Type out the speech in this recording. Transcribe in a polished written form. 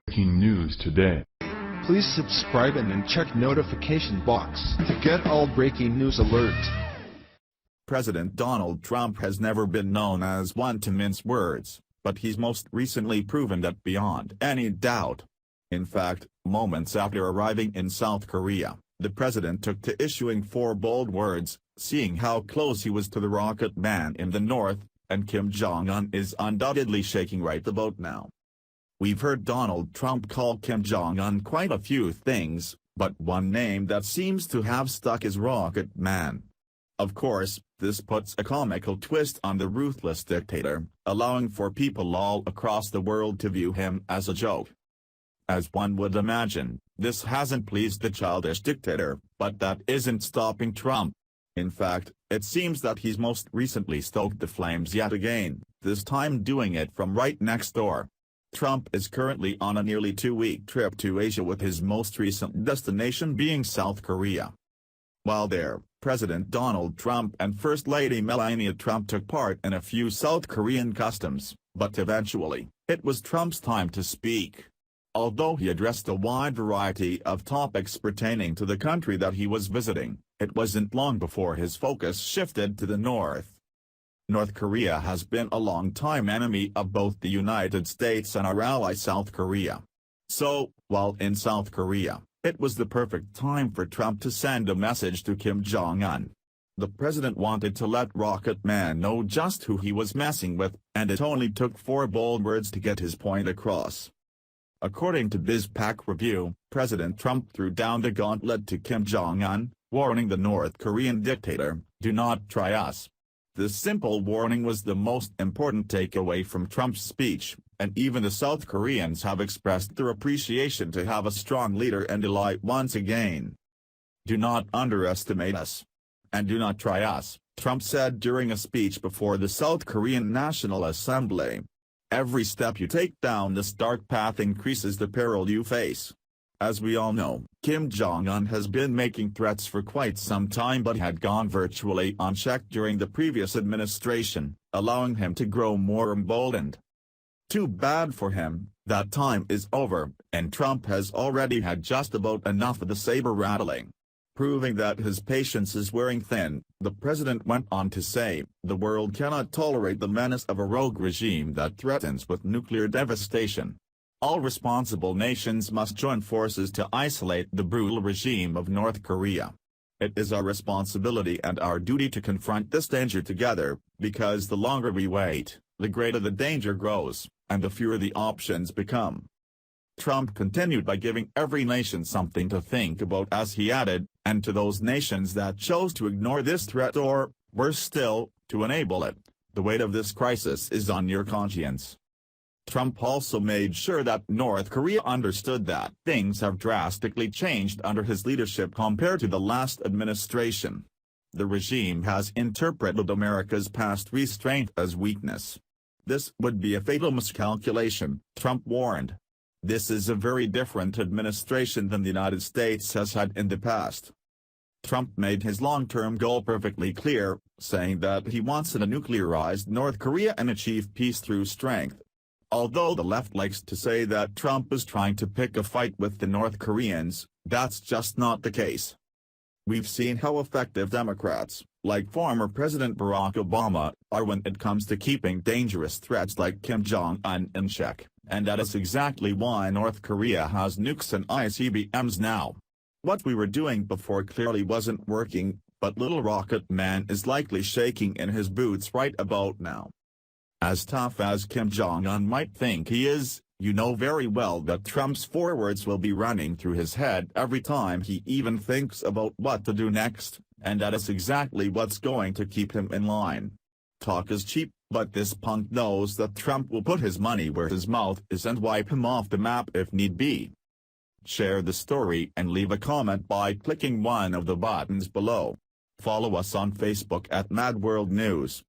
Breaking news today. Please subscribe and then check notification box to get all breaking news alerts. President Donald Trump has never been known as one to mince words, but he's most recently proven that beyond any doubt. In fact, moments after arriving in South Korea, the president took to issuing 4 bold words, seeing how close he was to the rocket man in the north, and Kim Jong-un is undoubtedly shaking right about now. We've heard Donald Trump call Kim Jong-un quite a few things, but one name that seems to have stuck is Rocket Man. Of course, this puts a comical twist on the ruthless dictator, allowing for people all across the world to view him as a joke. As one would imagine, this hasn't pleased the childish dictator, but that isn't stopping Trump. In fact, it seems that he's most recently stoked the flames yet again, this time doing it from right next door. Trump is currently on a nearly 2-week trip to Asia, with his most recent destination being South Korea. While there, President Donald Trump and First Lady Melania Trump took part in a few South Korean customs, but eventually, it was Trump's time to speak. Although he addressed a wide variety of topics pertaining to the country that he was visiting, it wasn't long before his focus shifted to the north. North Korea has been a long-time enemy of both the United States and our ally South Korea. So, while in South Korea, it was the perfect time for Trump to send a message to Kim Jong-un. The president wanted to let Rocket Man know just who he was messing with, and it only took 4 bold words to get his point across. According to BizPac Review, President Trump threw down the gauntlet to Kim Jong-un, warning the North Korean dictator, "Do not try us." This simple warning was the most important takeaway from Trump's speech, and even the South Koreans have expressed their appreciation to have a strong leader and ally once again. "Do not underestimate us. And do not try us," Trump said during a speech before the South Korean National Assembly. "Every step you take down this dark path increases the peril you face." As we all know, Kim Jong-un has been making threats for quite some time but had gone virtually unchecked during the previous administration, allowing him to grow more emboldened. Too bad for him, that time is over, and Trump has already had just about enough of the saber rattling. Proving that his patience is wearing thin, the president went on to say, "The world cannot tolerate the menace of a rogue regime that threatens with nuclear devastation. All responsible nations must join forces to isolate the brutal regime of North Korea. It is our responsibility and our duty to confront this danger together, because the longer we wait, the greater the danger grows, and the fewer the options become." Trump continued by giving every nation something to think about, as he added, "And to those nations that chose to ignore this threat or, worse still, to enable it, the weight of this crisis is on your conscience." Trump also made sure that North Korea understood that things have drastically changed under his leadership compared to the last administration. The regime has interpreted America's past restraint as weakness. This would be a fatal miscalculation, Trump warned. This is a very different administration than the United States has had in the past. Trump made his long-term goal perfectly clear, saying that he wants a nuclearized North Korea and achieve peace through strength. Although the left likes to say that Trump is trying to pick a fight with the North Koreans, that's just not the case. We've seen how effective Democrats, like former President Barack Obama, are when it comes to keeping dangerous threats like Kim Jong-un in check, and that is exactly why North Korea has nukes and ICBMs now. What we were doing before clearly wasn't working, but little Rocket Man is likely shaking in his boots right about now. As tough as Kim Jong-un might think he is, you know very well that Trump's 4 words will be running through his head every time he even thinks about what to do next, and that is exactly what's going to keep him in line. Talk is cheap, but this punk knows that Trump will put his money where his mouth is and wipe him off the map if need be. Share the story and leave a comment by clicking one of the buttons below. Follow us on Facebook at Mad World News.